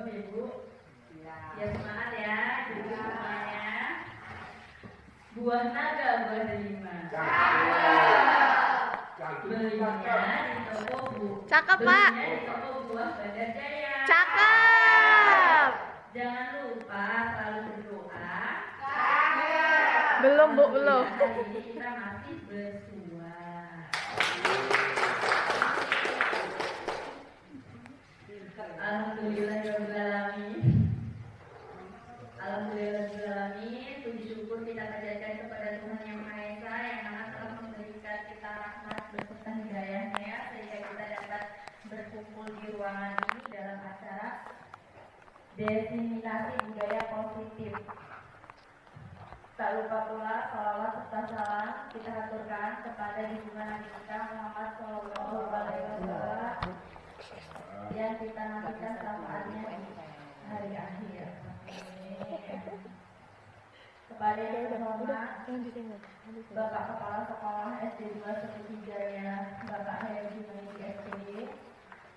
Belum Ibu? Ya semangat ya, Ibu semuanya. Buah naga, buah delima. Belinya di toko Cakep, Pak. Belinya di toko buah Bandar Jaya. Cakep. Jangan lupa selalu berdoa. Belum, Bu, belum. Hari ini kita masih bersua. Alhamdulillahirrahmanirrahim. Puji syukur kita panjatkan kepada Tuhan Yang Maha Esa yang mana telah memberikan kita rahmat beserta hidayahnya sehingga kita dapat berkumpul di ruangan ini dalam acara diseminasi budaya positif. Tak lupa pula salawat serta salam kita aturkan kepada junjungan Nabi kita Muhammad SAW yang kita nantikan syafaatnya di hari akhir. Kepada yang terhormat Bapak Kepala Sekolah SD 2 Seperti Jaya, Bapak Heri Junaidi SPD,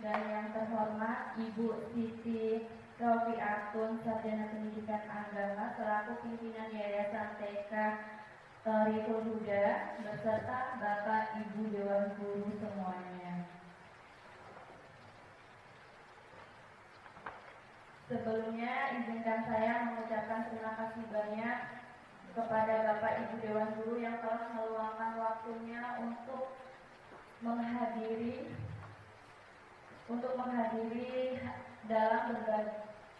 dan yang terhormat Ibu Siti Rofiatun, Sarjana Pendidikan Agama selaku pimpinan Yayasan TK Thariqul Huda, beserta Bapak Ibu Dewan Guru semuanya. Sebelumnya izinkan saya mengucapkan terima kasih banyak kepada Bapak Ibu Dewan Guru yang telah meluangkan waktunya untuk menghadiri dalam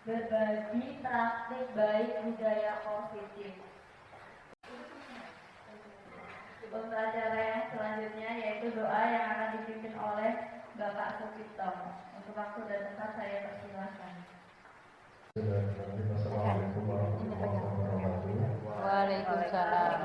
berbagi praktik baik budaya positif. Untuk acara yang selanjutnya yaitu doa yang akan dipimpin oleh Bapak Sukito. Untuk waktu dan tempat saya persilahkan. Assalamualaikum warahmatullahi wabarakatuh. Waalaikumsalam.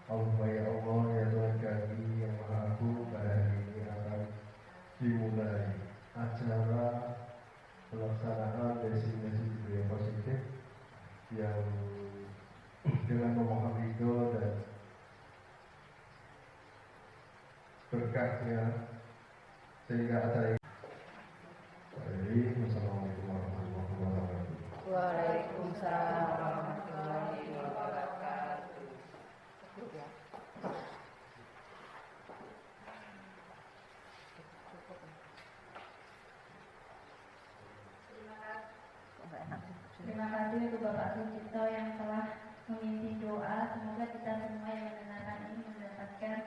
Allah ya Allah ya Tuhan kami yang Maha Agung, pada hari ini akan dimulai acara pelaksanaan destinasi budaya positif yang dengan memohon ridho dan berkahnya sehingga acara ini. Assalamualaikum warahmatullahi wabarakatuh. Waalaikumsalam warahmatullahi wabarakatuh. Terima kasih untuk Bapak Sukito yang telah memimpin doa. Semoga kita semua yang mendengarkan ini mendapatkan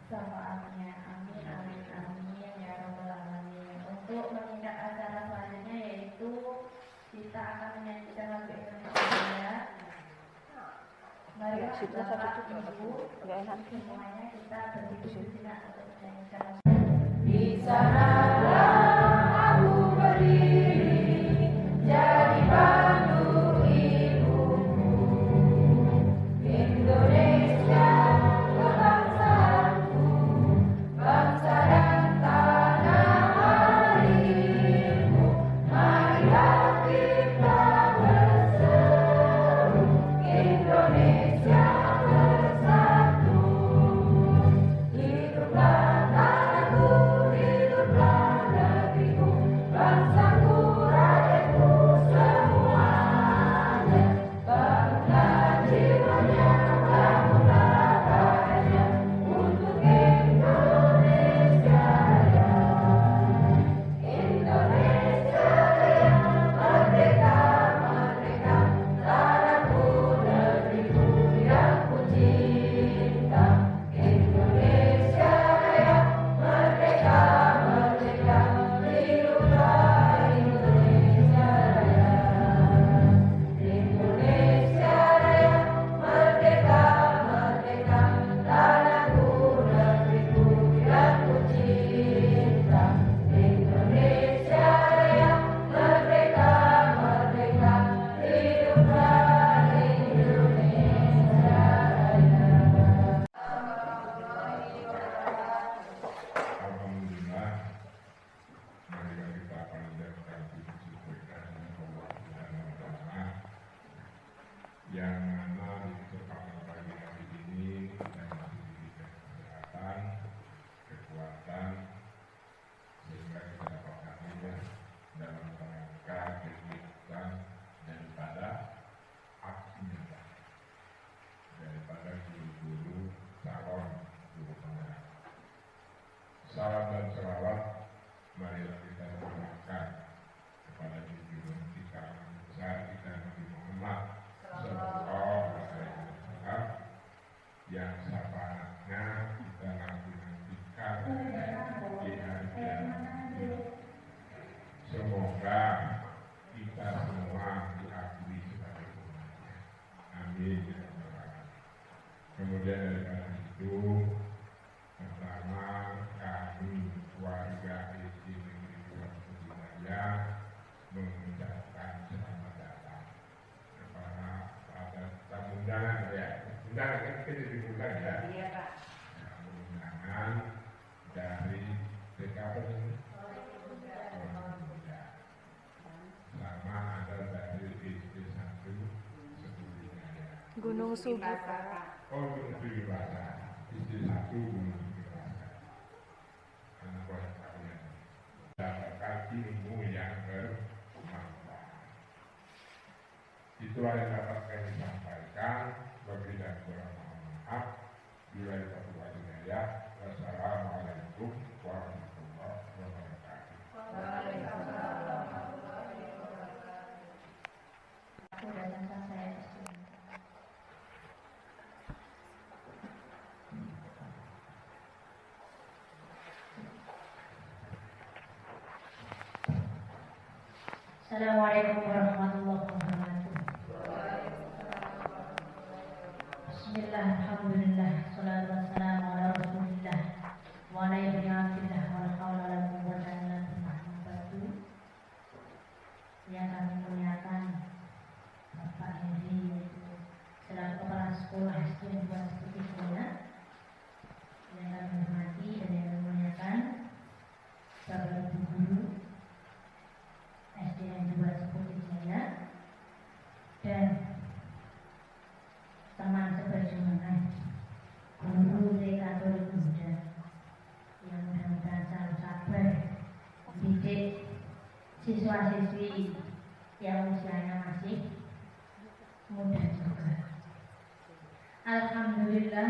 syafaatnya. Amin, amin, amin ya Rabbal Alamin. Untuk meningkat acara selanjutnya yaitu kita akan menyanyikan lagu Indonesia. Mari Bapak Ibu semuanya kita berdiri di sini untuk menyanyikan. Di sanalah aku berdiri jadi pandu ibuku, Indonesia kebangsaanku, bangsa dan tanah airmu. Marilah kita berseru, Indonesia bersatu. Hiduplah tanahku, hiduplah negeriku. yang mana di kesempatan pagi hari ini kita masih diberikan kesehatan, kekuatan, sehingga kita dapat hadir dalam rangka kegiatan daripada aktivitas daripada guru-guru calon guru penggerak. Salam dan selawat marilah kita sampaikan kepada junjungan kita besar kita Nabi Muhammad Sallallahu Alaihi Wasallam yang sahabatnya kita nantikan di hari kiamat. Semoga kita semua diakui sebagai umatnya. Amin. Kemudian daripada itu, pertama kami warga SD Negeri 2 Surabaya mengucapkan selamat datang kepada tamu undangan ya. Undangan kan kita diundang ya. Iya Pak. Undangan dari PKP ini. Sama ada dari SD 1 Sebulinaya. Gunung Subuh Pak. Oh, Gunung Sugibasa. SD 1 Gunung Sugibasa. Anak buah kalian dapatkan ilmu yang bermanfaat. Itu yang dapat kami sampaikan. Lebih dan kurang mohon maaf. Bila itu hidayah. Wassalamualaikum warahmatullahi wabarakatuh. Aku datang ke saya SD. Assalamualaikum warahmatullahi wabarakatuh. Bismillah, alhamdulillah, salatu wassalamu ala rasulillah wa ala ibni abdillah wa la hawla wa la quwwata illa billah. Yang kami muliakan Bapak Heri selaku kepala sekolah SD 2 Surabaya, yang kami hormati dan yang kami muliakan Bapak Ibu Guru SDN 2 Surabaya dan teman seperjuangan guru TK Katolik Muda yang mudah-mudahan selalu sabar didik siswa-siswi yang usianya masih muda juga. Alhamdulillah,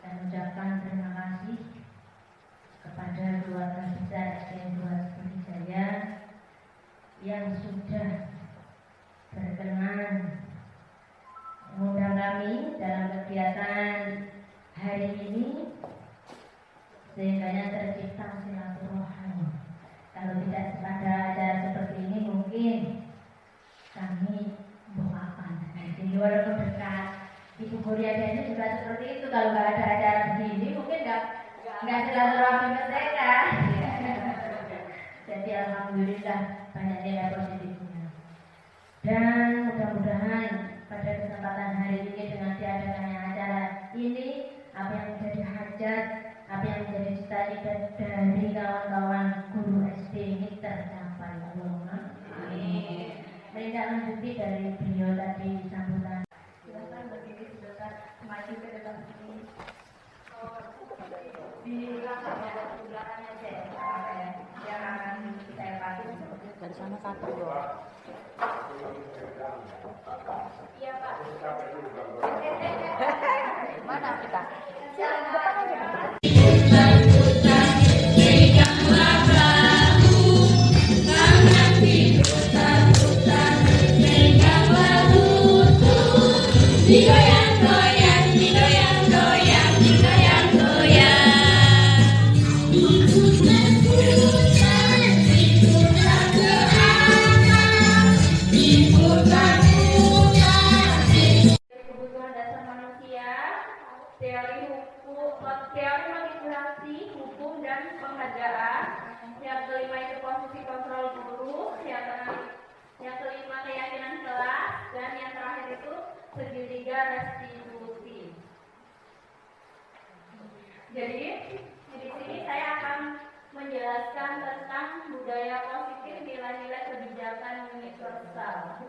saya mengucapkan terima kasih kepada keluarga besar SDN 2 Surabaya yang sudah berkenan mengundang kami dalam kegiatan hari ini, sehingga tercipta silaturahmi. Kalau tidak ada acara seperti ini, mungkin kami doakan. Jadi walaupun dekat Ibu Guria ini juga seperti itu. Kalau nggak ada acara begini, mungkin nggak silaturahmi mereka. Jadi alhamdulillah banyak nilai positifnya. Dan mudah-mudahan pada kesempatan hari ini dengan diadakannya acara ini, apa yang menjadi hajat, apa yang menjadi cita-cita dari kawan-kawan guru SD ini tercapai. Allahumma amin. Menindaklanjuti dari beliau tadi sambutan. Silakan berdiri sebentar, maju ke depan sini. Di belakangnya saya, jangan saya patuh. Dari sana satu loh. Iya Pak. Mana kita? Depan aja. Digoyang-goyang, digoyang-goyang, digoyang-goyang. Diputar-putar, diputar ke atas, diputar-putar. Kebutuhan dasar manusia, teori hukum, teori manipulasi, hukum dan penghargaan. Yang kelima itu posisi kontrol guru, yang kelima keyakinan kelas, dan yang terakhir itu segitiga restitusi. Jadi di sini saya akan menjelaskan tentang budaya positif, nilai-nilai kebijakan universal.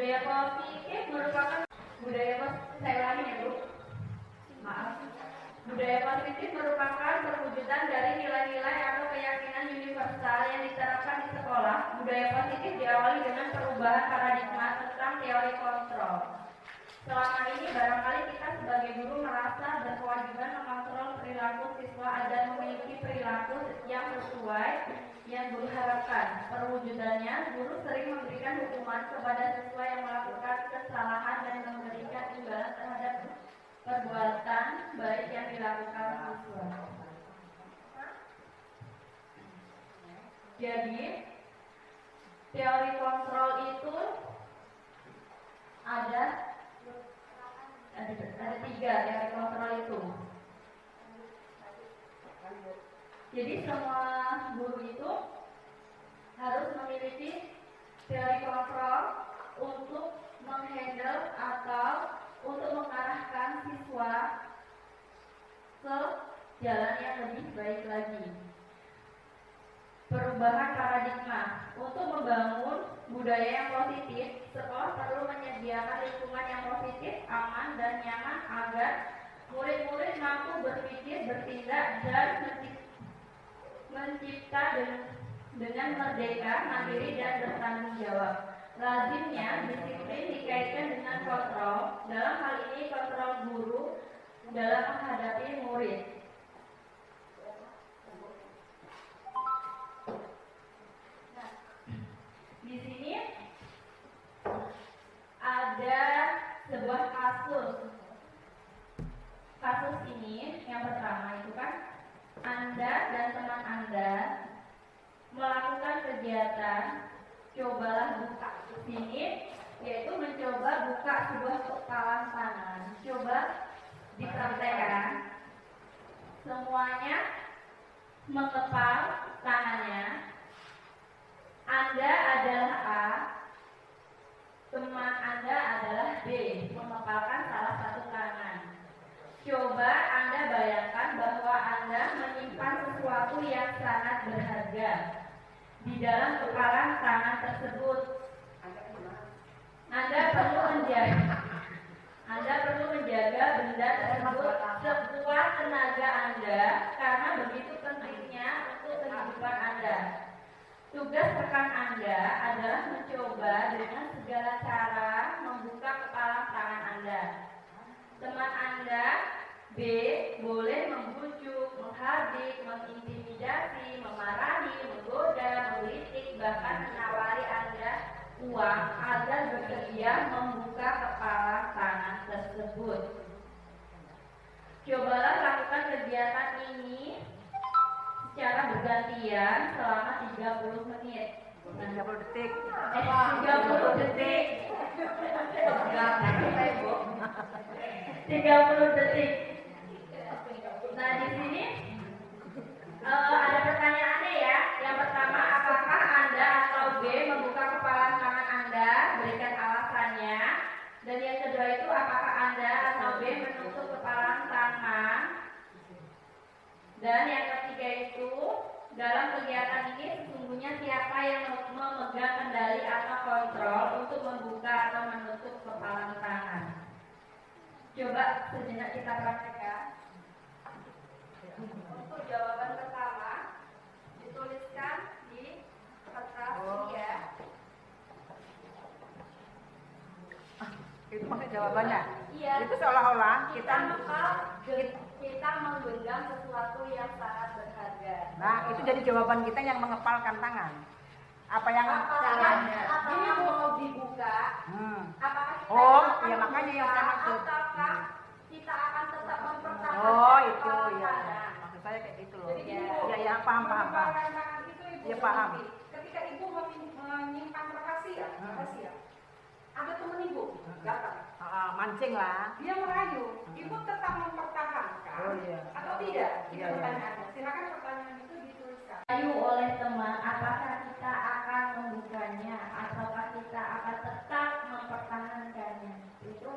Budaya positif merupakan saya ulangi ya Bu. Maaf. Budaya positif merupakan perwujudan dari nilai-nilai atau keyakinan universal yang diterapkan di sekolah. Budaya positif diawali dengan perubahan paradigma tentang teori kontrol. Selama ini barangkali kita sebagai guru merasa berkewajiban mengontrol perilaku siswa agar memiliki perilaku yang sesuai yang guru harapkan. Perwujudannya, guru sering memberikan hukuman kepada siswa yang melakukan kesalahan dan memberikan imbalan terhadap perbuatan baik yang dilakukan siswa. Jadi, teori kontrol itu ada 3 teori kontrol itu. Jadi semua guru itu harus memiliki teori kontrol untuk menghandle atau untuk mengarahkan siswa ke jalan yang lebih baik lagi. Perubahan paradigma. Untuk membangun budaya yang positif, sekolah perlu menyediakan lingkungan yang positif, aman, dan nyaman agar murid-murid mampu berpikir, bertindak, dan mencipta dengan merdeka, mandiri, dan bertanggung jawab. Lazimnya, disiplin dikaitkan dengan kontrol. Dalam hal ini, kontrol guru dalam menghadapi murid. Nah, di sini ada sebuah kasus. Kasus ini yang pertama itu kan Anda dan teman Anda melakukan kegiatan cobalah buka di sini, yaitu mencoba buka sebuah kepalan tangan. Coba dipraktekkan. Semuanya mengepal tangannya. Anda adalah A, teman Anda adalah B, mengepalkan salah satu tangan. Coba Anda bayangkan bahwa Anda menyimpan sesuatu yang sangat berharga di dalam kepalan tangan tersebut. Anda perlu menjaga benda tersebut sekuat tenaga Anda karena begitu pentingnya untuk kehidupan Anda. Tugas rekan Anda adalah mencoba dengan segala cara membuka kepalan tangan Anda. Teman Anda B boleh membujuk, menghardik, mengintimidasi, memarahi, menggoda, mengkritik, bahkan menawari Anda uang agar bersedia membuka kepalan tangan tersebut. Cobalah lakukan kegiatan ini secara bergantian selama 30 menit. 30 detik. 30 detik. 30 detik. Nah, di sini ada pertanyaannya ya. Yang pertama, apakah Anda atau B membuka kepalan tangan Anda? Berikan alasannya. Dan yang kedua itu, apakah Anda atau B menutup kepalan tangan? Dan yang ketiga itu, dalam kegiatan ini sesungguhnya siapa yang memegang kendali atau kontrol untuk membuka atau menutup kepalan tangan? Coba sejenak kita praktekkan. Untuk jawaban pertama, dituliskan di kertas ini ya. Itu maksud jawabannya? Iya. Itu seolah-olah kita menggenggam sesuatu yang sangat berharga. Nah, itu jadi jawaban kita yang mengepalkan tangan. Apa yang caranya? Apakah mau dibuka? Apakah kita iya makanya yang saya maksud. Ataukah kita akan tetap mempertahankan? Oh, itu ya. tangan? Maksud saya kayak gitu loh. Jadi gini, Bu, Iya, paham. mengepalkan tangan itu Ibu Iya, paham. seperti ketika Ibu menyimpan rahasia, ada teman Ibu datang. Mancing lah. Dia merayu, Ibu tetap mempertahankan Oh, iya. atau tidak? Itu Iya. pertanyaannya. Silakan pertanyaan itu dituliskan. Merayu oleh teman, apakah kita akan membukanya ataukah kita akan tetap mempertahankannya? Itu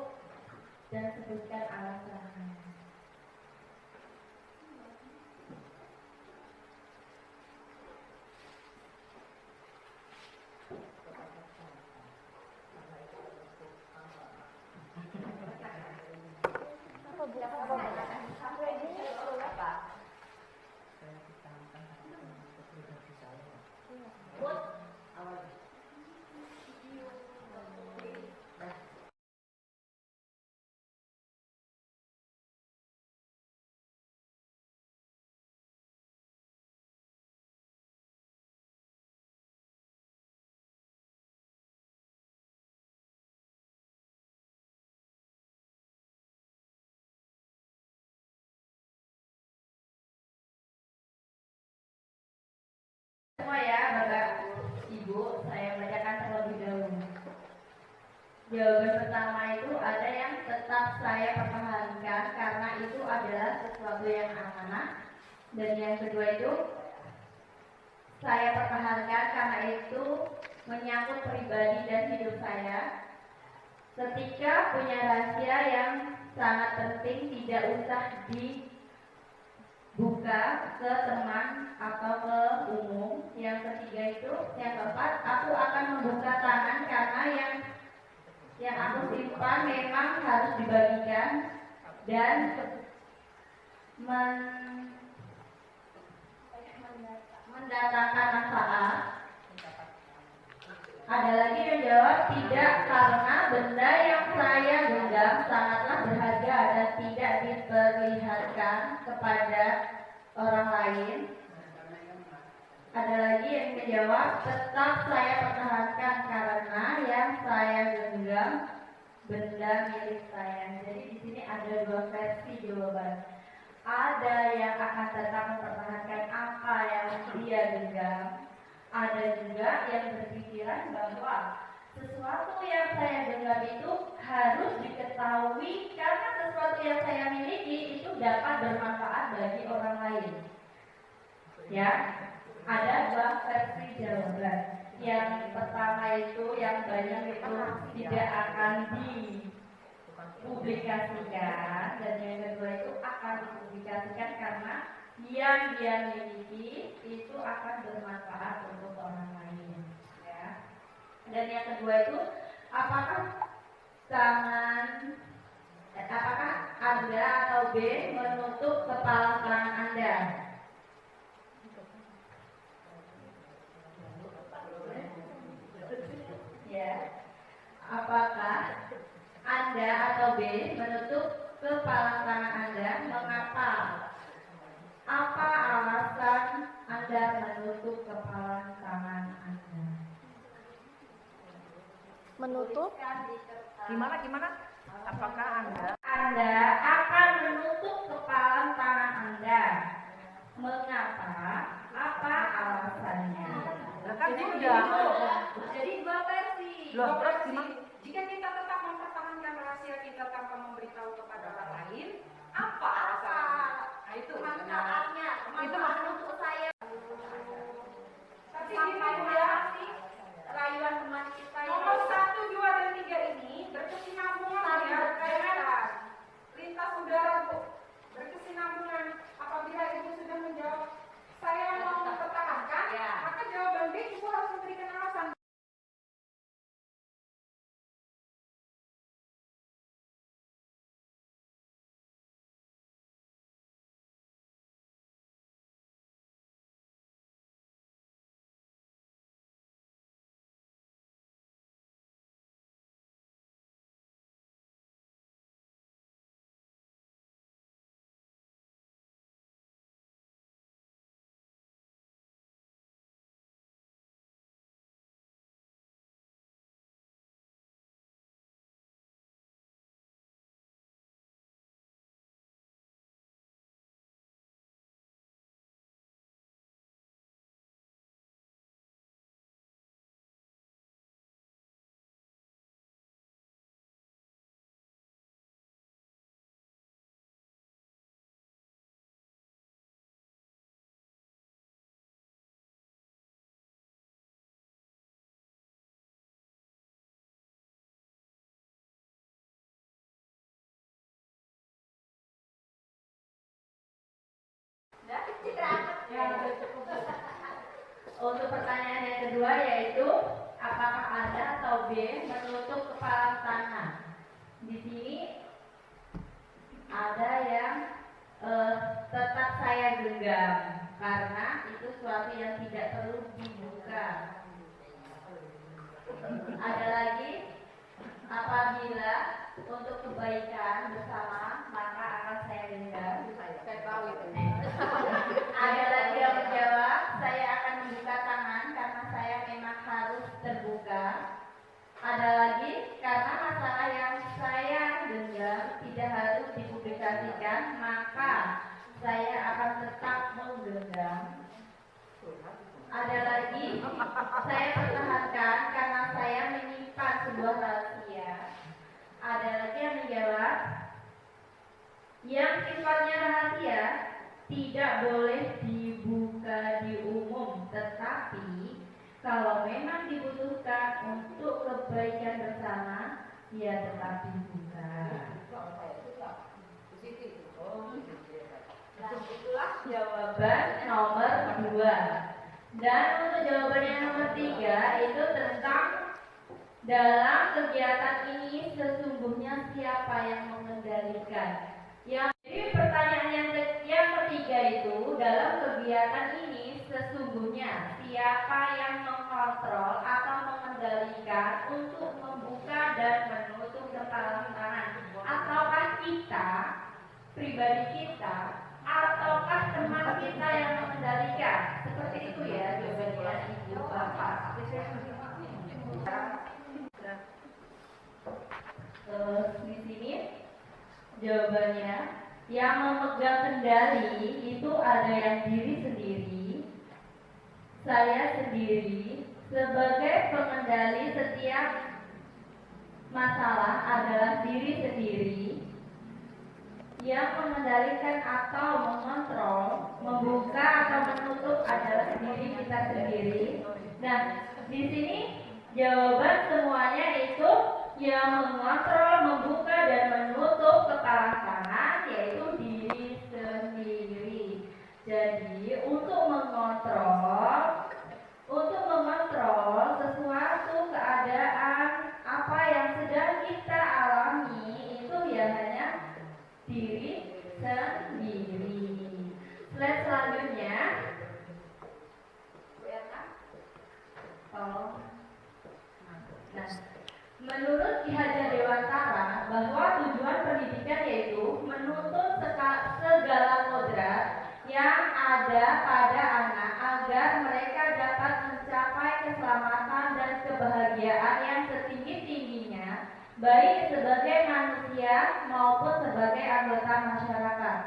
dan sebutkan alasannya. Bapak Ibu, saya bacakan terlebih dahulu. Jawaban pertama itu ada yang tetap saya pertahankan karena itu adalah sesuatu yang amanah. Dan yang kedua itu saya pertahankan karena itu menyangkut pribadi dan hidup saya. Ketika punya rahasia yang sangat penting tidak usah dibuka ke teman atau ke umum. Yang ketiga itu, yang keempat, aku akan membuka tangan karena yang aku simpan memang harus dibagikan dan mendatangkan manfaat. Ada lagi yang jawab tidak karena benda yang saya genggam sangatlah berharga dan tidak diperlihatkan kepada orang lain. Ada lagi yang menjawab tetap saya pertahankan karena yang saya genggam benda milik saya. Jadi di sini ada dua versi jawaban. Ada yang akan tetap mempertahankan apa yang dia genggam. Ada juga yang berpikiran bahwa sesuatu yang saya genggam itu harus diketahui karena sesuatu yang saya miliki itu dapat bermanfaat bagi orang lain. Ya, ada dua versi jawaban. Yang pertama itu yang banyak itu tidak akan dipublikasikan, dan yang kedua itu akan dipublikasikan karena yang dia miliki itu akan bermanfaat untuk orang lain. Ya. Dan yang kedua itu apakah Anda atau B menutup kepala tangan Anda? Ya. Apakah Anda atau B menutup kepala tangan Anda? Mengapa? Apa alasan Anda menutup kepala tangan Anda? Menutup? Gimana? Apakah Anda akan menutup kepala tangan Anda? Mengapa? Apa alasannya? kan sudah Jadi dua versi. Loh, terus gimana? Jika kita tetap mempertahankan rahasia kita tanpa memberitahu kepada orang lain, apa alasannya? Nah, itu Manfaatnya, Itu manfaat untuk saya. Tapi Sampai gini ya, sih rayuan teman kita yang nomor 1, 2, dan 3 ini berkesinambungan ya, berkaitan. Lintas udara Bu, berkesinambungan. Apabila Ibu sudah menjawab saya mau mempertahankan, Ya. maka jawaban B Ibu harus memberikan alasan. Untuk pertanyaan yang kedua yaitu apakah Anda atau B menutup kepala tangan? Di sini ada yang tetap saya genggam karena itu sesuatu yang tidak perlu dibuka. Ada lagi apabila untuk kebaikan bersama maka akan saya genggam. Saya tahu itu. Ada lagi yang menjawab, saya akan membuka tangan karena saya memang harus terbuka. Ada lagi, karena masalah yang saya genggam tidak harus dipublikasikan, maka saya akan tetap menggenggam. ada lagi saya pertahankan karena saya menyimpan sebuah rahasia. Ada lagi yang menjawab, yang sifatnya rahasia tidak boleh dibuka di umum, tetapi kalau memang dibutuhkan untuk kebaikan bersama, ya tetap dibuka. Nah, itulah jawaban nomor 2. Dan untuk jawaban yang nomor 3 itu tentang dalam kegiatan ini sesungguhnya siapa yang mengendalikan. Jadi pertanyaan yang ketiga itu, dalam kegiatan ini sesungguhnya siapa yang mengontrol atau mengendalikan untuk membuka dan menutup kepalan tangan? Ataukah kita, pribadi kita, ataukah teman kita yang mengendalikan? Seperti itu ya jawabannya Ibu Bapak. Di sini jawabannya, yang memegang kendali itu ada yang diri sendiri, saya sendiri. Sebagai pengendali setiap masalah adalah diri sendiri. Yang mengendalikan atau mengontrol, membuka atau menutup adalah diri kita sendiri. Nah, di sini jawaban semuanya itu yang mengontrol, membuka dan menutup kepala tangan yaitu diri sendiri. Jadi untuk mengontrol sesuatu keadaan apa yang sedang kita alami itu ya hanya diri sendiri. Slide selanjutnya. Nah, menurut Ki Hajar Dewantara bahwa tujuan pendidikan yaitu menuntut segala kodrat yang ada pada anak agar mereka dapat mencapai keselamatan dan kebahagiaan yang setinggi-tingginya, baik sebagai manusia maupun sebagai anggota masyarakat.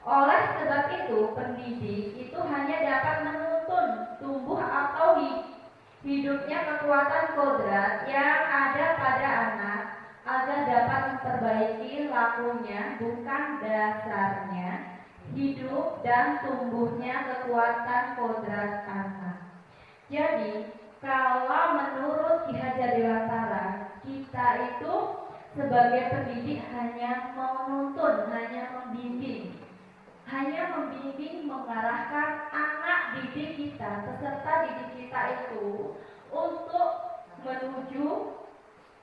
Oleh sebab itu, pendidik itu hanya dapat menuntun tumbuh atau hidupnya kekuatan kodrat yang ada pada anak agar dapat memperbaiki lakunya, bukan dasarnya, hidup dan tumbuhnya kekuatan kodrat anak. Jadi, kalau menurut Ki Hajar Dewantara, kita itu sebagai pendidik hanya menuntun, hanya membimbing, mengarahkan anak didik kita, peserta didik kita itu untuk menuju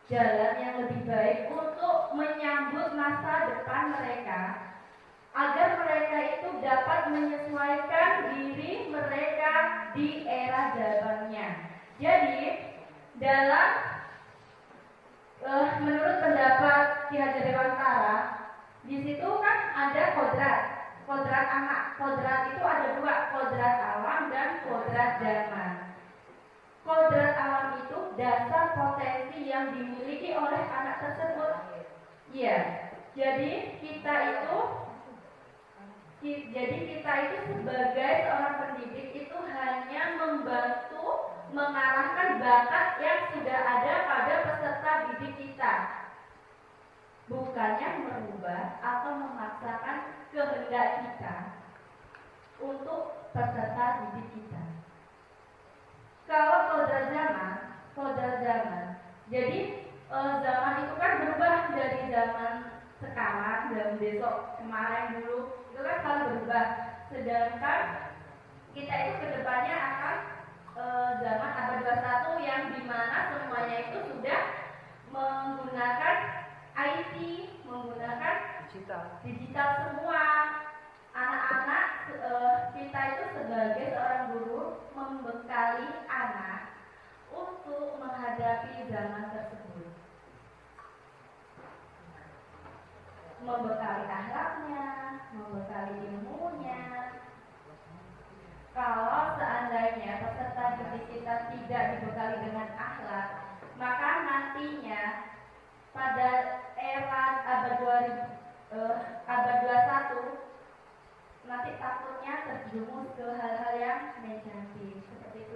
jalan yang lebih baik, untuk menyambut masa depan mereka, agar mereka itu dapat menyesuaikan diri mereka di era zamannya. Jadi, dalam menurut pendapat Ki Hajar Dewantara, di situ kan ada kodrat anak. Kodrat itu ada 2, kodrat alam dan kodrat zaman. Kodrat alam itu dasar potensi yang dimiliki oleh anak tersebut. Iya. Jadi kita itu sebagai seorang pendidik itu hanya membantu mengarahkan bakat yang sudah ada pada peserta didik kita, bukannya merubah atau memaksakan kehendak kita untuk peserta didik kita. Kalau kodrat zaman, jadi zaman itu kan berubah dari zaman sekarang dan besok, kemarin dulu itu kan selalu berubah. Sedangkan kita itu kedepannya akan zaman abad 21 yang dimana semuanya itu sudah menggunakan IT, menggunakan digital semua. Anak-anak kita itu sebagai seorang guru membekali anak untuk menghadapi zaman tersebut, membekali akhlaknya, membekali ilmunya. Kalau seandainya peserta didik kita tidak dibekali dengan akhlak, maka nantinya pada era abad 21 nanti takutnya terjerumus ke hal-hal yang negatif. Seperti itu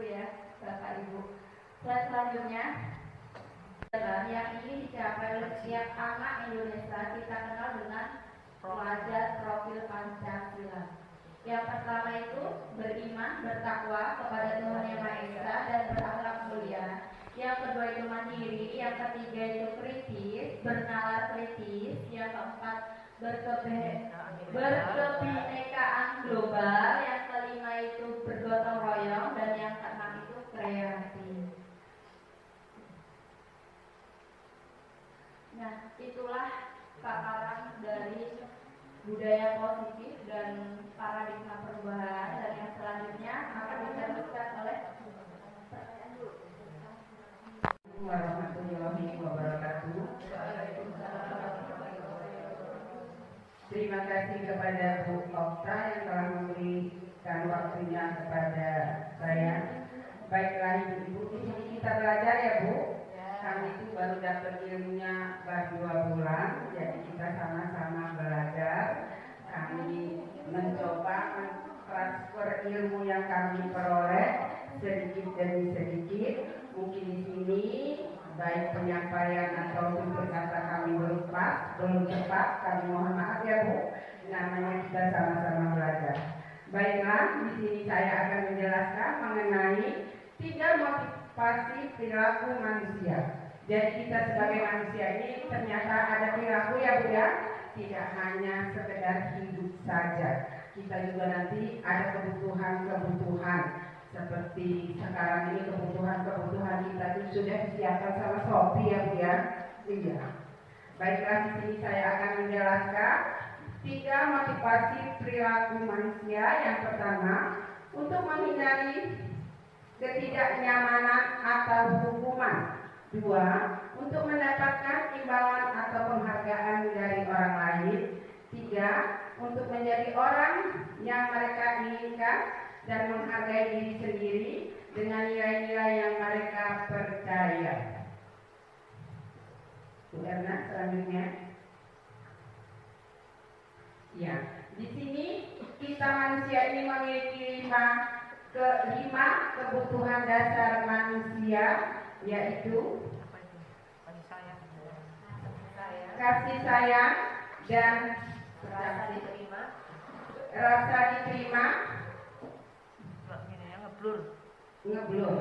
setiap anak Indonesia kita kenal dengan pelajar profil Pancasila. Yang pertama itu beriman, bertakwa kepada Tuhan Yang Maha Esa dan berakhlak mulia. Yang kedua itu mandiri, yang ketiga itu kritis, bernalar kritis, yang keempat berkebinekaan global, yang kelima itu bergotong royong, dan yang keenam itu kreatif. Nah, itulah paparan dari budaya positif dan paradigma perubahan, dan yang selanjutnya akan diteruskan oleh warahmatullahi wabarakatuh. Terima kasih kepada Bu Okta yang telah memberikan waktunya kepada saya. Baiklah Ibu, di sini kita belajar ya Bu. Kami itu baru dapat ilmunya baru 2 bulan, jadi kita sama-sama belajar. Kami mencoba mentransfer ilmu yang kami peroleh sedikit demi sedikit. Mungkin di sini baik penyampaian atau tutur kata kami belum tepat, kami mohon maaf ya Bu. Namanya kita sama-sama belajar. Baiklah, di sini saya akan menjelaskan mengenai 3 motivasi perilaku manusia. Jadi kita sebagai manusia ini ternyata ada perilaku ya Bu ya, tidak hanya sekedar hidup saja. Kita juga nanti ada kebutuhan-kebutuhan. Seperti sekarang ini kebutuhan kita itu sudah disiapkan sama Shopee ya Bu ya. Iya. Baiklah, di sini saya akan menjelaskan 3 motivasi perilaku manusia. Yang pertama, untuk menghindari ketidaknyamanan atau hukuman. 2, untuk mendapatkan imbalan atau penghargaan dari orang lain. 3, untuk menjadi orang yang mereka inginkan dan menghargai diri sendiri dengan nilai-nilai yang mereka percaya. Bu Erna, selanjutnya. Ya, di sini kita manusia ini memiliki 5 kebutuhan dasar manusia, yaitu kasih sayang dan rasa diterima, ngeblur,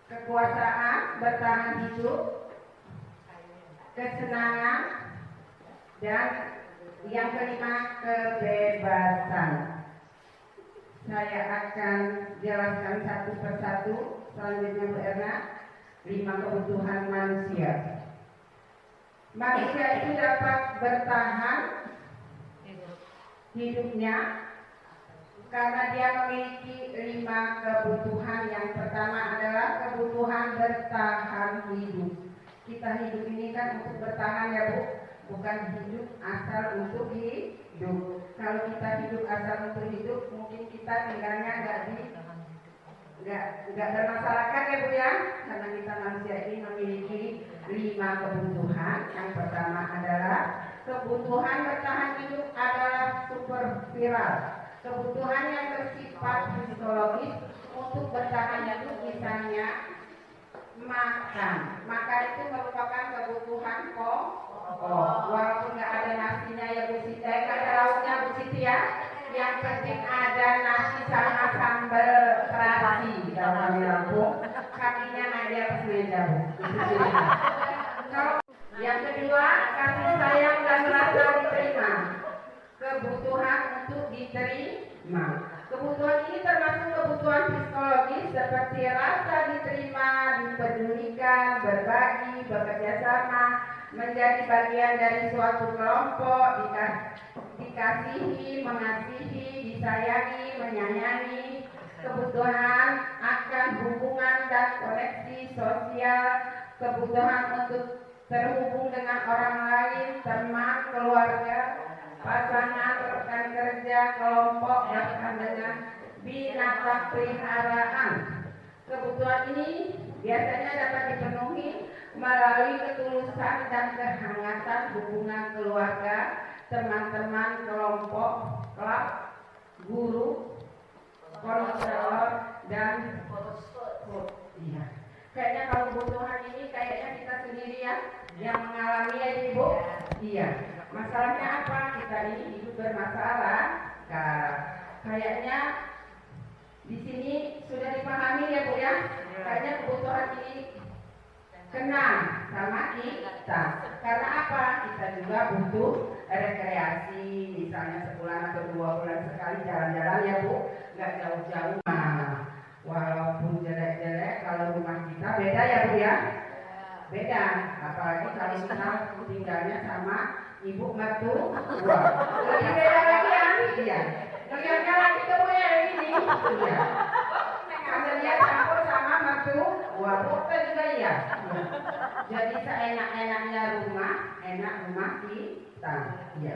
kekuasaan, bertahan hidup, kesenangan, dan yang kelima kebebasan. Saya akan jelaskan satu persatu. Selanjutnya Bu Erna, 5 kebutuhan manusia. Manusia itu dapat bertahan hidupnya karena dia memiliki 5 kebutuhan. Yang pertama adalah kebutuhan bertahan hidup. Kita hidup ini kan untuk bertahan ya Bu, bukan hidup asal untuk hidup. Kalau kita hidup asal untuk hidup, mungkin kita tinggalnya nggak bermasyarakat ya Bu ya, karena kita manusia ini memiliki 5 kebutuhan. Yang pertama adalah kebutuhan bertahan hidup adalah superviral, kebutuhan yang bersifat fisiologis untuk bertahan hidup, misalnya makan itu merupakan kebutuhan pokok, walaupun nggak ada nasinya ya Bu Siti, nggak ada lauknya Bu Siti ya, yang penting ada nasi sama sambal terasi. Kalau kami Lampung, kakinya naik di atas meja Bu. Yang kedua, kasih sayang dan rasa diterima, kebutuhan untuk diterima. Kebutuhan ini termasuk kebutuhan psikologis seperti rasa diterima, dipedulikan, berbagi, bekerja sama, menjadi bagian dari suatu kelompok, dikasihi, mengasihi, disayangi, menyayangi. Kebutuhan akan hubungan dan koneksi sosial, kebutuhan untuk terhubung dengan orang lain, teman, keluarga, pasangan, rekan kerja, kelompok, bahkan dengan binatang peliharaan. Kebutuhan ini biasanya dapat dipenuhi melalui ketulusan dan kehangatan hubungan keluarga, teman-teman, kelompok, klub, guru, konselor, dan iya. Kayaknya kalau kebutuhan ini kayaknya kita sendiri ini ya, yang mengalami ya Ibu? Iya. Masalahnya apa? Kita ini hidup bermasalah. Kayaknya di sini sudah dipahami ya Bu ya. Kayaknya kebutuhan ini kena sama kita. Karena apa? Kita juga butuh rekreasi, misalnya sebulan atau 2 bulan sekali jalan-jalan ya Bu, nggak jauh-jauh. Nah, walaupun jelek-jelek, kalau rumah kita beda ya Bu ya, beda. Apalagi kalau kita tinggalnya sama ibu mertua, lebih beda lagi ya. Iya. Ngelihatnya lagi ke Bu ya ini. Iya. Karena dia campur sama mertua, bukan juga ya. Jadi seenak-enaknya rumah, enak rumah kita. Iya.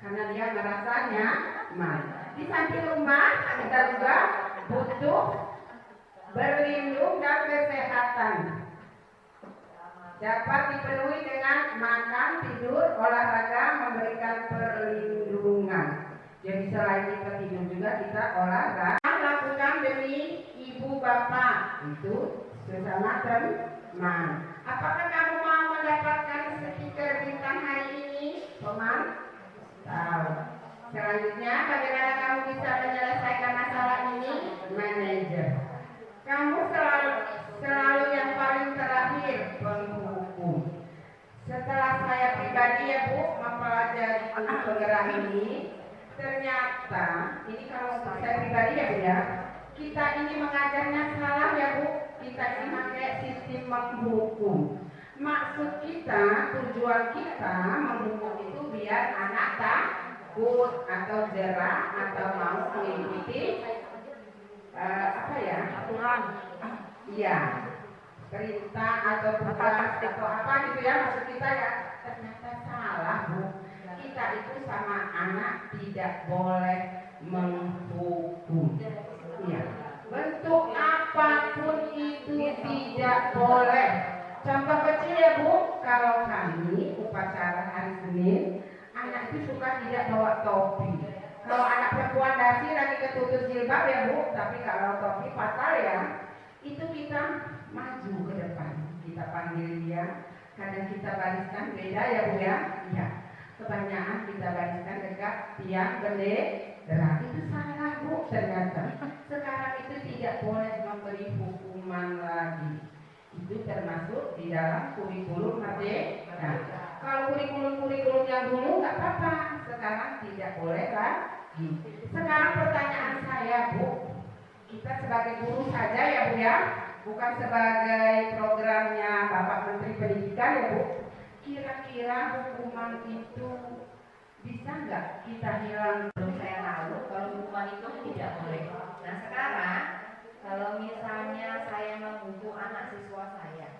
Karena dia merasa nyaman. Di samping rumah kita juga butuh berlindung dan kesehatan. Dapat dipenuhi dengan makan, tidur, olahraga, memberikan perlindungan. Jadi selain kita tidur juga kita olahraga. Lakukan demi ibu bapak itu sesama teman. Apakah kamu mau mendapatkan stiker bintang hari ini, teman? Tahu. Selanjutnya, bagaimana kamu bisa menyelesaikan masalah ini, manajer? Kamu selalu yang paling terakhir, penghukum. Setelah saya pribadi ya Bu mempelajari penggerak ini, ternyata ini kalau saya pribadi ya Bu ya, kita ini mengajarnya salah ya Bu. Kita ini pakai sistem menghukum. Maksud kita, tujuan kita menghukum itu biar anak takut atau jerah atau mau mengikuti apa ya? Aturan. Iya. Perintah atau tugas atau apa gitu ya, maksud kita ya. Ternyata salah Bu. Kita itu sama anak tidak boleh menghukum. Iya. Bentuk apapun itu tidak boleh. Contoh kecil ya Bu, kalau kami upacara hari Senin, anak itu suka tidak bawa topi. Kalau anak perempuan dasi lagi ketutup jilbab ya Bu, tapi kalau topi fatal ya, itu kita maju ke depan. Kita panggil dia, kadang kita bariskan beda ya Bu ya. Iya. Kebanyakan kita bariskan dekat tiang bendera. Itu salah Bu ternyata. Sekarang itu tidak boleh memberi hukuman lagi. Itu termasuk di dalam kurikulum merdeka. Kalau kurikulum yang dulu nggak apa-apa, sekarang tidak boleh lagi. Sekarang pertanyaan saya Bu, kita sebagai guru saja ya Bu ya, bukan sebagai programnya Bapak Menteri Pendidikan ya Bu. Kira-kira hukuman itu bisa nggak kita hilang? Saya tahu kalau hukuman itu tidak boleh. Nah sekarang kalau misalnya saya menghukum anak siswa saya,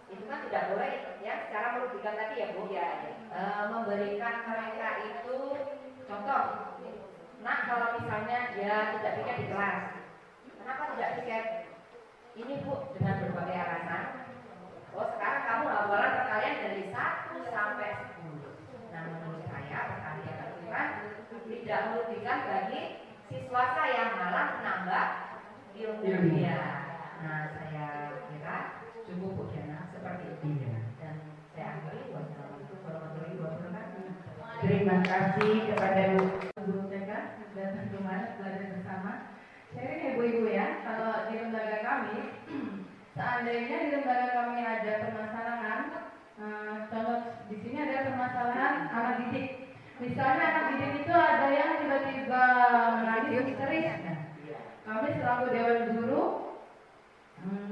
itu kan tidak boleh ya, secara merugikan tadi ya Bu ya. Memberikan mereka itu contoh. Nah kalau misalnya dia tidak piket di kelas, kenapa tidak piket? Ini Bu dengan berbagai alasan. Oh sekarang kamu hafalan perkalian dari 1 sampai 10. Nah menurut saya perkalian itu kan tidak merugikan bagi siswa saya, malah menambah ilmu dia. Nah saya kira cukup Bu Diana seperti itu. Dan saya akhiri warahmatullahi wabarakatuh. Terima kasih kepada Bu TK dan teman belajar bersama. Sharing ya ibu-ibu ya, kalau di lembaga kami, seandainya di lembaga kami ada permasalahan, contoh di sini ada permasalahan anak didik. Misalnya anak didik itu ada yang tiba-tiba menangis histeris. Kami selaku dewan guru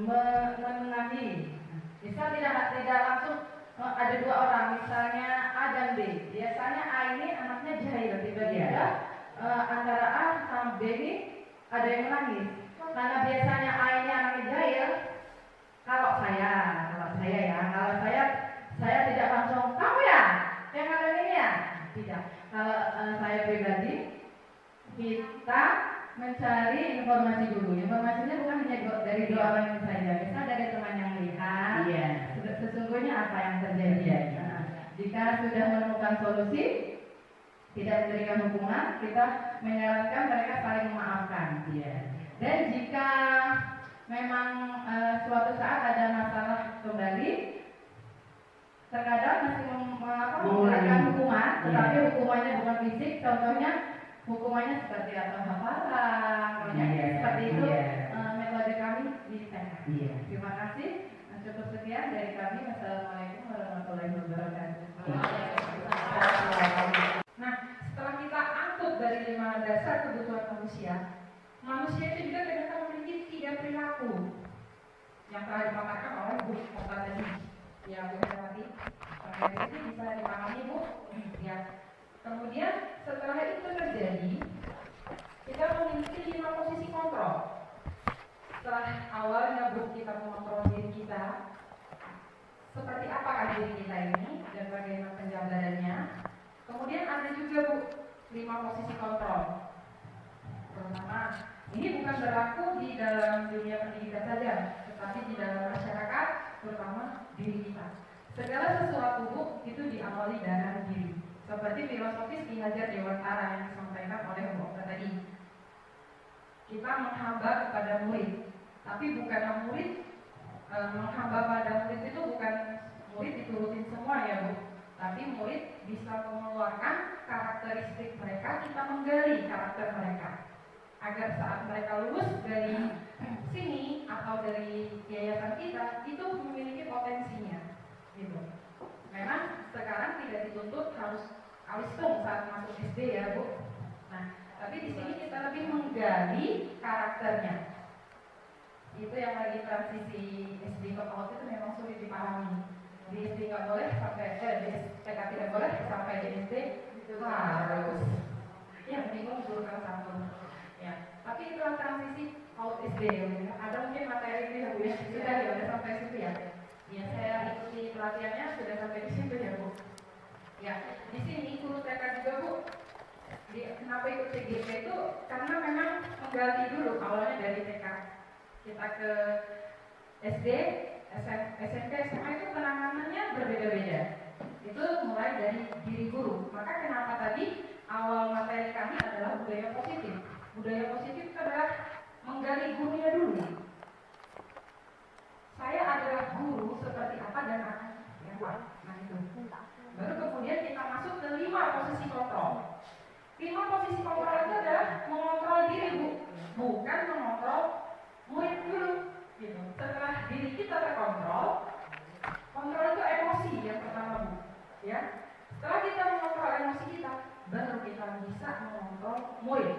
menengahi. Misal tidak langsung ada 2 orang, misalnya A dan B. Biasanya A ini anaknya jahil, tiba-tiba antara A sama B ini ada yang menangis. Karena biasanya A ini anaknya jahil. Kalau saya tidak langsung kamu ya yang ada ini ya. Tidak. Kalau saya pribadi, kita mencari informasi dulu. Informasinya bukan hanya dari 2 orang ini saja. Bisa dari teman yang lihat. Iya. Sesungguhnya apa yang terjadi. Nah, jika sudah menemukan solusi, tidak memberikan hukuman, kita menyarankan mereka saling memaafkan. Iya. Dan jika memang suatu saat ada masalah kembali, terkadang masih memberikan hukuman, tetapi hukumannya bukan fisik, contohnya hukumannya seperti atau hafalan, seperti itu metode kami di TK. Terima kasih. Cukup sekian dari kami. Wassalamualaikum warahmatullahi wabarakatuh. Nah, setelah kita angkut dari 5 dasar kebutuhan manusia, manusia itu juga ternyata memiliki 3 perilaku yang telah dipaparkan oleh Bu Okta tadi. Ya, Bu Herawati, sampai di sini bisa dipahami, Bu. Ya. Kemudian setelah itu terjadi, kita memiliki 5 posisi kontrol. Setelah awalnya Bu kita mengontrol diri kita, seperti apakah diri kita ini dan bagaimana penjabarannya. Kemudian ada juga Bu 5 posisi kontrol. Pertama, ini bukan berlaku di dalam dunia pendidikan saja, tetapi di dalam masyarakat, terutama diri kita. Segala sesuatu Bu itu diawali dari diri. Seperti filosofis Ki Hajar Dewantara yang disampaikan oleh Bu Okta tadi. Kita menghamba kepada murid, tapi bukanlah murid menghamba pada murid itu bukan murid diturutin semua ya Bu, tapi murid bisa mengeluarkan karakteristik mereka, kita menggali karakter mereka agar saat mereka lulus dari sini atau dari yayasan kita itu memiliki potensinya gitu. Memang sekarang tidak dituntut harus alistung saat masuk SD ya Bu. Nah, tapi di sini kita lebih menggali karakternya. Itu yang lagi transisi SD ke PAUD itu memang sulit dipahami. Di SD nggak boleh sampai di TK tidak boleh sampai di SD itu harus. Yang bingung guru kelas 1. Ya, tapi itulah transisi PAUD SD. Ada mungkin materi ini ya Bu ya, sudah ya udah sampai situ ya. Ya, saya ikuti pelatihannya sudah sampai di situ ya Bu. Ya, di sini guru TK juga Bu. Kenapa ikut CGP itu? Karena memang menggali dulu awalnya dari TK. Kita ke SD, SMP, SMA itu penanganannya berbeda-beda. Itu mulai dari diri guru. Maka kenapa tadi awal materi kami adalah budaya positif. Budaya positif itu adalah menggali gurunya dulu. Saya adalah guru seperti apa dan akan yang kuat. Nah itu. Baru kemudian kita masuk ke 5 posisi kontrol. 5 posisi kontrol itu adalah mengontrol diri Bu, bukan mengontrol murid dulu. Gitu. Setelah diri kita terkontrol, kontrol itu emosi yang pertama Bu. Ya. Setelah kita mengontrol emosi kita, baru kita bisa mengontrol murid.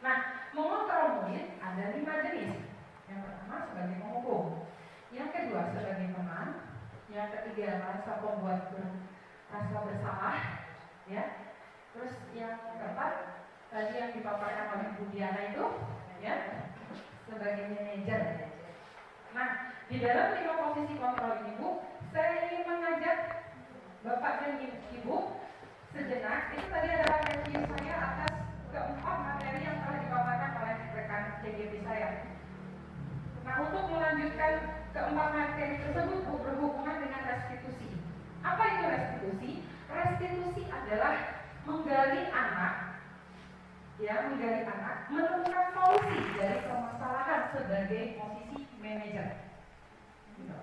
Nah, mengontrol murid ada 5 jenis. Yang pertama sebagai penghukum, yang kedua sebagai teman, yang ketiga rasa pembuat rasa bersalah, ya. Terus yang keempat tadi yang dipaparkan oleh Bu Diana itu, ya, sebagai manajer. Nah, di dalam 5 posisi kontrol ini Bu, saya ingin mengajak Bapak dan Ibu sejenak. Itu tadi adalah review saya atas keempat materi yang telah dipaparkan oleh rekan CGP saya. Nah, untuk melanjutkan keempat materi tersebut Bu, berhubungan dengan restitusi. Apa itu restitusi? Restitusi adalah menggali anak, ya, menggali anak, menemukan solusi dari permasalahan sebagai posisi manajer. Gitu.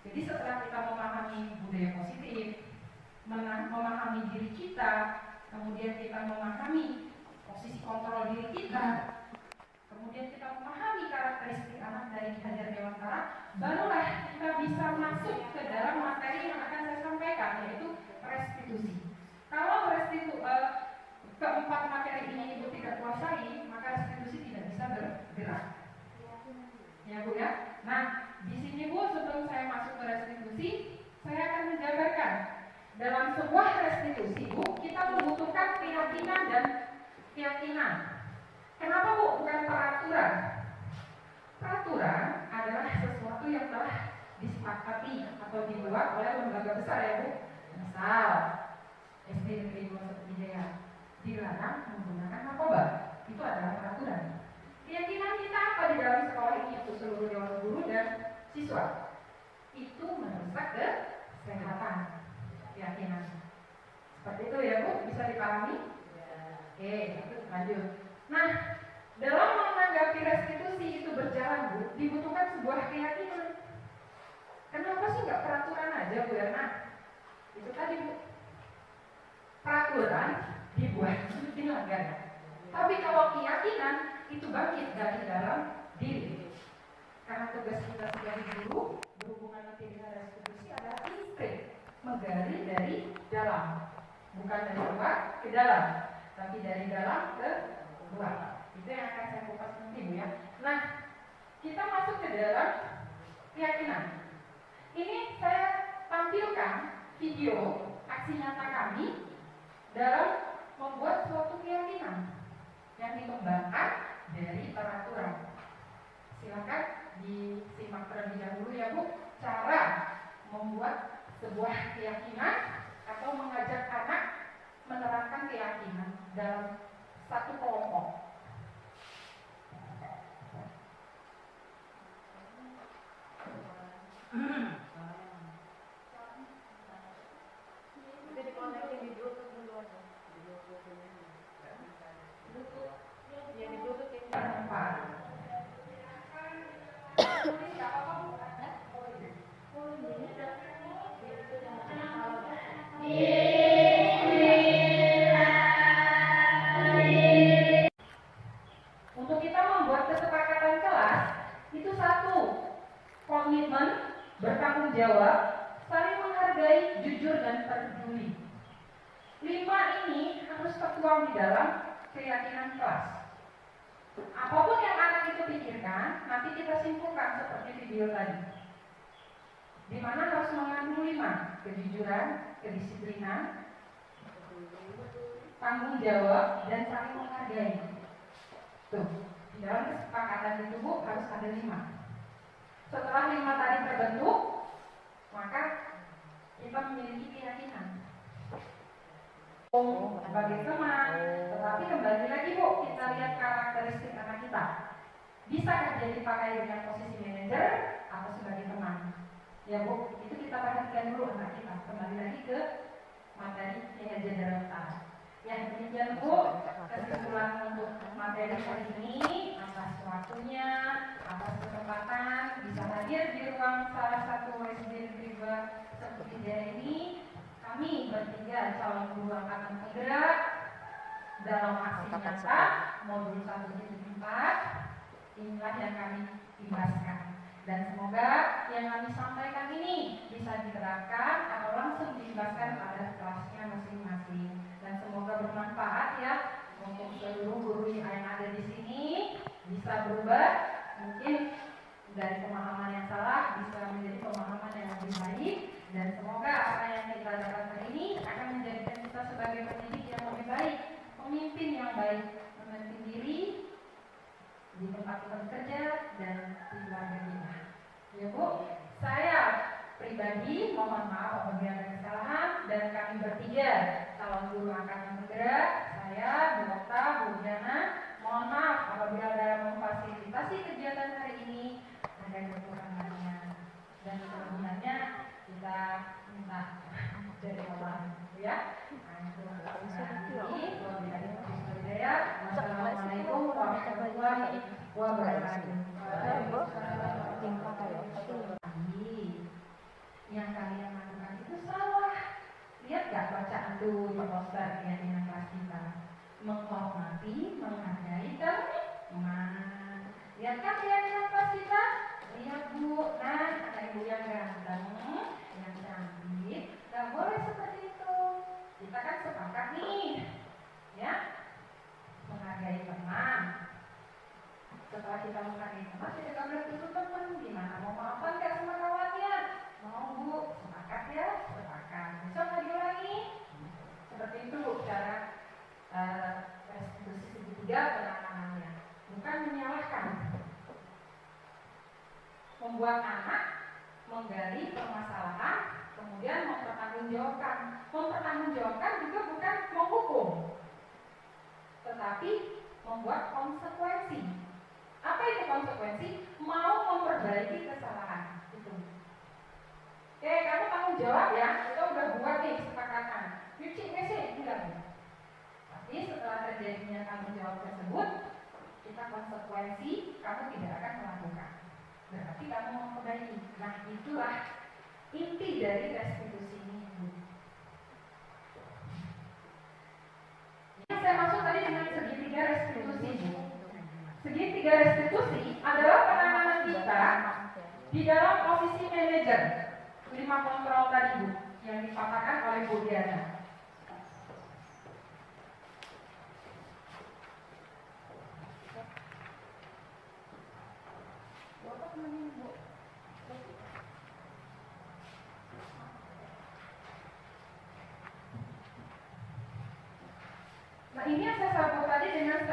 Jadi setelah kita memahami budaya positif, memahami diri kita, kemudian kita memahami posisi kontrol diri kita, kemudian kita memahami karakteristik anak dari Ki Hajar Dewantara, barulah kita bisa masuk ke dalam materi yang akan saya sampaikan, yaitu restitusi. Kalau keempat materi ini Ibu tidak kuasai, maka restitusi tidak bisa bergerak. Ya Bu ya. Nah, di sini Bu, sebelum saya masuk ke restitusi, saya akan menjabarkan dalam sebuah restitusi Bu, kita membutuhkan keyakinan dan keyakinan. Kenapa Bu? Bukan peraturan. Peraturan adalah sesuatu yang telah disepakati atau dibuat oleh lembaga besar ya Bu. Misal SD Negeri 21 Jaya dilarang menggunakan narkoba, itu adalah peraturan. Keyakinan kita apa di dalam sekolah ini untuk seluruh dewan guru dan siswa? Itu merusak kesehatan. Keyakinan. Seperti itu ya Bu, bisa dipahami? Oke, lanjut. Nah, dalam menanggapi restitusi itu berjalan Bu, dibutuhkan sebuah keyakinan. Kenapa sih nggak peraturan aja Bu ya? Nah, Itu tadi Bu, peraturan dibuat di negara. Tapi kalau keyakinan itu bangkit dari dalam diri. Karena tugas kita sebagai guru berhubungan nanti dengan restitusi adalah insting, menggali dari dalam, bukan dari luar ke dalam, tapi dari dalam ke luar. Itu yang akan saya kupas nanti Bu ya. Nah, kita masuk ke dalam keyakinan. Ini saya tampilkan video aksi nyata kami dalam membuat suatu keyakinan yang dikembangkan dari peraturan. Silakan disimak terlebih dahulu ya Bu, cara membuat sebuah keyakinan atau mengajak anak menerapkan keyakinan dalam satu kelompok. Itu dikonekin di Bluetooth dulu aja. Ya di Bluetooth ini. Untuk kita membuat kesepakatan kelas, itu satu, komitmen, bertanggung jawab, saling menghargai, jujur, dan peduli. 5 ini harus tertuang di dalam keyakinan kelas. Apapun yang anak itu pikirkan, nanti kita simpulkan seperti video tadi. Di mana harus mengandung 5, kejujuran, kedisiplinan, tanggung jawab, dan saling menghargai. Tuh, di dalam kesepakatan itu Bu harus ada 5. Setelah 5 tadi terbentuk, maka kita memiliki keyakinan. Sebagai teman, tetapi kembali lagi Bu, kita lihat karakteristik anak kita. Bisa jadi dipakai dengan posisi manajer atau sebagai teman. Ya Bu, itu kita perhatikan dulu anak kita. Kembali lagi ke materi yang general utama. Yang demikian Bu, kesimpulan untuk materi kali ini, atas waktunya, atas kesempatan bisa hadir di ruang salah satu SD Negeri 2 seperti ini. Kami bertiga calon guru angkatan penggerak dalam aksi nyata modul 1.4. Inilah yang kami imbaskan. Dan semoga yang kami sampaikan ini bisa diterapkan atau langsung diimbaskan pada kelasnya masing-masing. Dan semoga bermanfaat ya untuk seluruh guru yang ada di sini, bisa berubah mungkin dari pemahaman yang salah bisa menjadi pemahaman yang lebih baik. Dan semoga apa yang kita dapatkan ini akan menjadikan kita sebagai pendidik yang lebih baik, pemimpin yang baik, memimpin diri di tempat kita bekerja dan di keluarga kita. Ya Bu, saya pribadi mohon maaf apabila ada kesalahan, dan kami bertiga calon guru angkatan penggerak, saya Bu Okta, Bu Diana, mohon maaf apabila dalam memfasilitasi kegiatan hari ini ada kekurangannya, dan kelebihannya kita minta dari Allah ya. Assalamualaikum warahmatullahi wabarakatuh. Yang kalian lakukan itu salah. Lihat gak bacaan tuh di poster keyakinan kelas kita? Menghormati, menghargai teman. Lihat kan keyakinan kelas kita? Lihat Bu, nah ada ibu yang ganteng, yang cantik. Gak boleh seperti itu. Kita kan sepakat nih, ya, menghargai teman. Setelah kita menghargai teman, kita gak boleh tutup teman. Gimana mau maafkan gak sama kawannya? Mau Bu, sepakat ya, sepakat. Besok lagi lagi. Seperti itu Bu, cara restitusi segitiga penanganannya. Bukan menyalahkan. Membuat anak menggali permasalahan, kemudian mempertanggungjawabkan. Mempertanggungjawabkan juga bukan menghukum, tetapi membuat konsekuensi. Apa itu konsekuensi? Mau memperbaiki kesalahan. Itu. Oke, kamu tanggung jawab ya. Kita udah buat nih kesepakatan. Cuci WC, enggak. Tapi setelah terjadinya tanggung jawab tersebut, kita konsekuensi, kamu tidak akan melakukan. Berarti kamu memperbaiki. Nah, itulah inti dari restitusi ini. saya maksud tadi dengan segitiga restitusi. Segitiga restitusi adalah penanganan kita di dalam posisi manajer 5 kontrol tadi Bu yang dipatahkan oleh Bu Diana. Nah ini yang saya sebut tadi dengan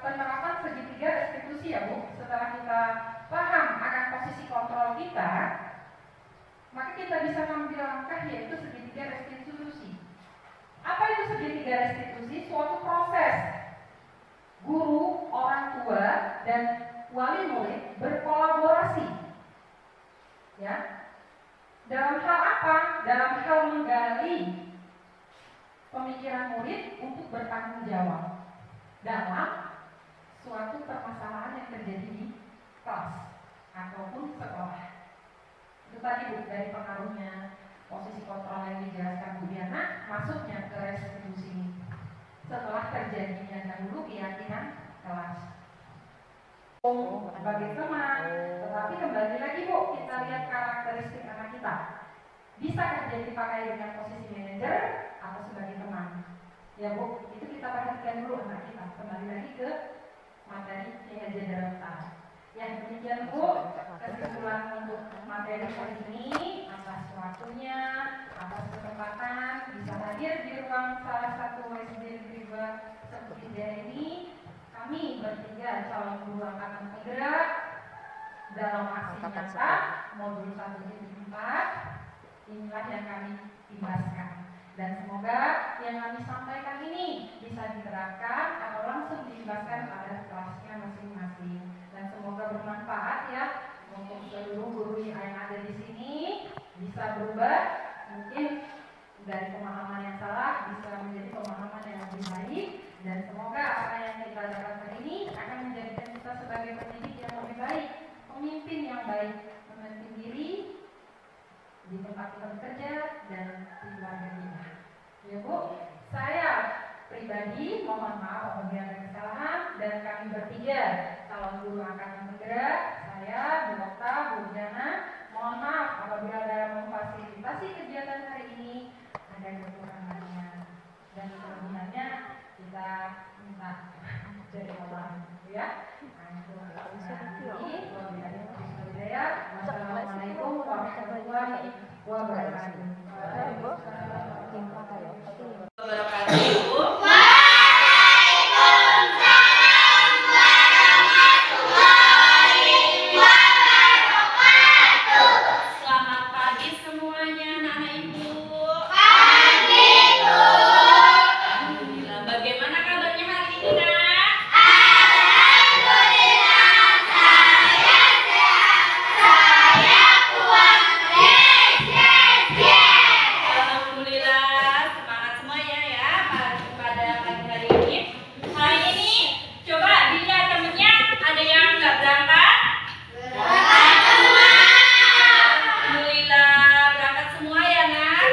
penerapan segitiga restitusi ya Bu. Setelah kita paham akan posisi kontrol kita, maka kita bisa mengambil langkah yaitu segitiga restitusi. Apa itu segitiga restitusi? Suatu proses guru, orang tua, dan wali murid berkolaborasi. Ya. Dalam hal apa? Dalam hal menggali pemikiran murid untuk bertanggung jawab dalam suatu permasalahan yang terjadi di kelas ataupun sekolah. Itu tadi Bu, dari pengaruhnya posisi kontrol yang dijelaskan Bu Diana, masuknya ke restitusi setelah terjadinya dahulu keyakinan kelas. Sebagai teman, tetapi kembali lagi Bu, kita lihat karakteristik anak kita. Bisakah dia dipakai dengan posisi manajer atau sebagai teman? Ya Bu, itu kita perhatikan dulu anak kita. Kembali lagi ke materi PHJ Darussalam. Yang demikian Bu, kesimpulan untuk materi kali ini, atas waktunya, atas kesempatan bisa hadir di ruang salah satu SD Negeri 2 Seputiga ini, kami bertiga calon guru angkatan penggerak dalam aksi nyata modul 1.4, inilah yang kami imbaskan. Dan semoga yang kami sampaikan ini bisa diterapkan atau langsung diimbaskan pada kelasnya masing-masing. Dan semoga bermanfaat ya untuk seluruh guru yang ada di sini, bisa berubah mungkin dari pemahaman yang salah bisa menjadi pemahaman yang lebih baik. Dan semoga apa yang kita dapatkan ini akan menjadikan kita sebagai pendidik yang lebih baik, pemimpin yang baik, memimpin diri di tempat kita bekerja dan di keluarga kita. Ya Bu, saya pribadi mohon maaf apabila ada kesalahan, dan kami bertiga calon guru angkatan penggerak, saya Bu Okta, Bu Diana, mohon maaf apabila dalam memfasilitasi kegiatan hari ini ada kekurangannya, dan kelebihannya kita minta jadi Allah ya. Wassalamualaikum warahmatullahi wabarakatuh. Selamat pagi semuanya, anak-anak ibu. Alhamdulillah. Bagaimana kabarnya hari ini, Nak? Alhamdulillah, semangat semuanya ya pada pagi hari ini. Hari ini coba dilihat temennya, ada yang nggak berangkat? Alhamdulillah, berangkat semua ya Nak.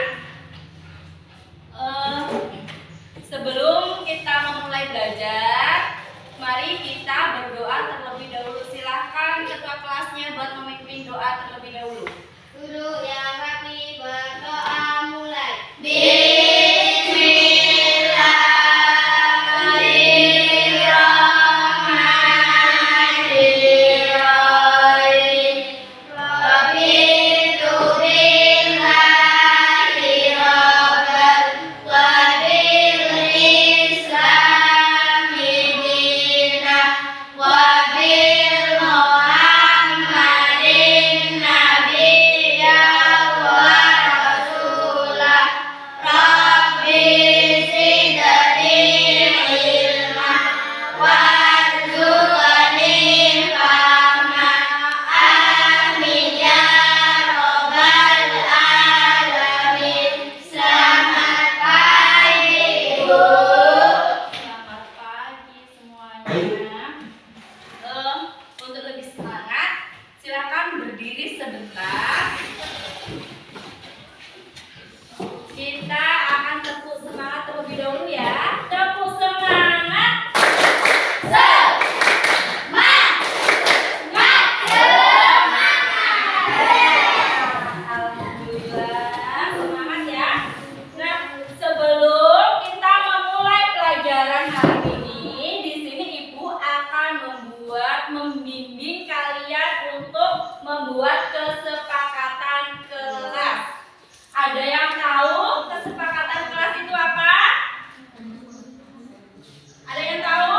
Sebelum kita memulai belajar, mari kita berdoa terlebih dahulu. Silahkan ketua kelasnya buat memimpin doa terlebih dahulu. Guru yang rapi berdoa mulai. Bismillahirrahmanirrahim. Raditu billahi rabban wa bil islami dinan wa bil Muhammadin nabiyyan membuat kesepakatan kelas. Ada yang tahu kesepakatan kelas itu apa? Ada yang tahu?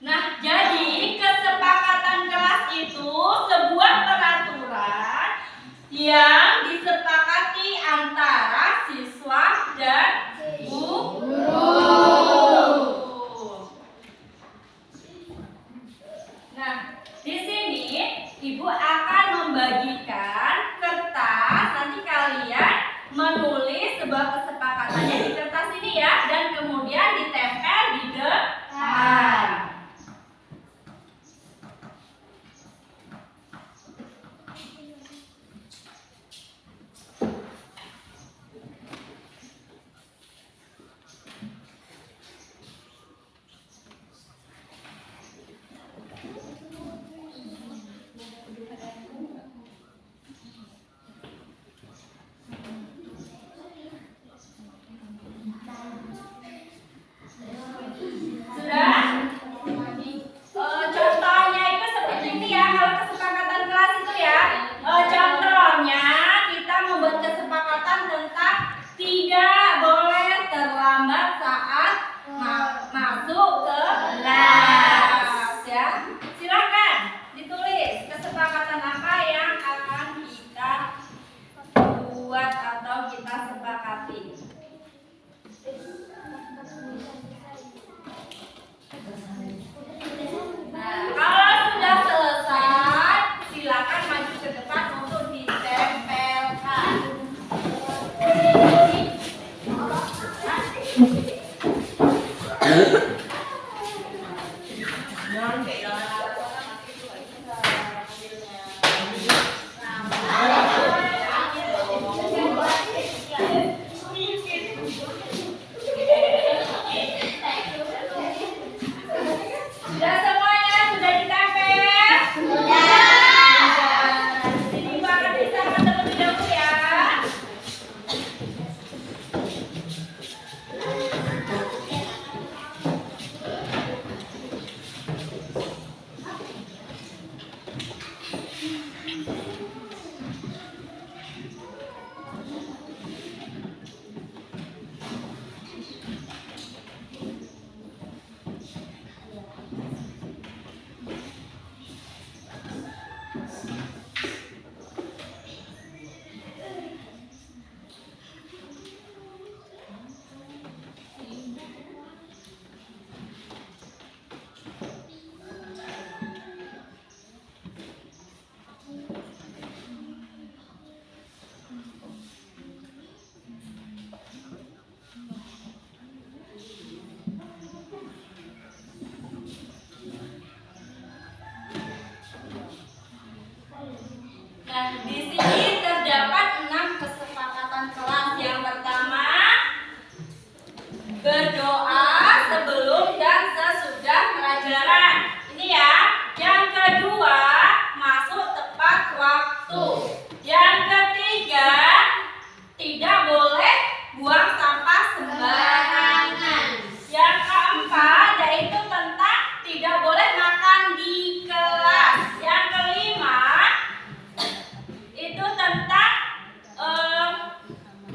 Nah, jadi kesepakatan kelas itu sebuah peraturan yang disepakati antara siswa dan guru. Nah, di sini Ibu akan membagikan kertas. Nanti kalian menulis sebuah kesepakatannya di kertas ini ya, dan kemudian ditempel di depan. Contohnya itu seperti ini ya, kalau kesepakatan kelas itu ya. Contohnya kita membuat kesepakatan tentang tidak boleh terlambat saat masuk ke kelas ya. Silakan ditulis kesepakatan apa yang akan kita buat atau kita sepakati. Nah, kalau sudah selesai, silakan maju ke depan untuk ditempelkan. Sudah semuanya? Sudah ditempel? Sudah. Jadi Ibu akan pisahkan terlebih dahulu ya. Nah, di sini terdapat 6 kesepakatan kelas. Yang pertama, berdoa sebelum dan sesudah pelajaran. Ini ya. Yang kedua, masuk tepat waktu. Yang ketiga, tidak boleh buang sampah sembarangan. Yang keempat, yaitu tentang tidak boleh makan di kelas. Yang kelima, itu tentang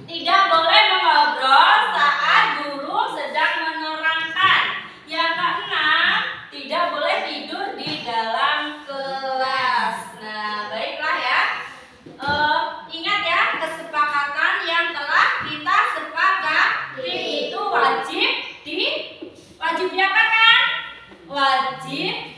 tidak boleh mengobrol saat guru sedang menerangkan. Yang keenam, tidak boleh tidur di dalam kelas. Nah, baiklah ya. Ingat ya, kesepakatan yang telah kita sepakati itu wajib diapakan? Wajib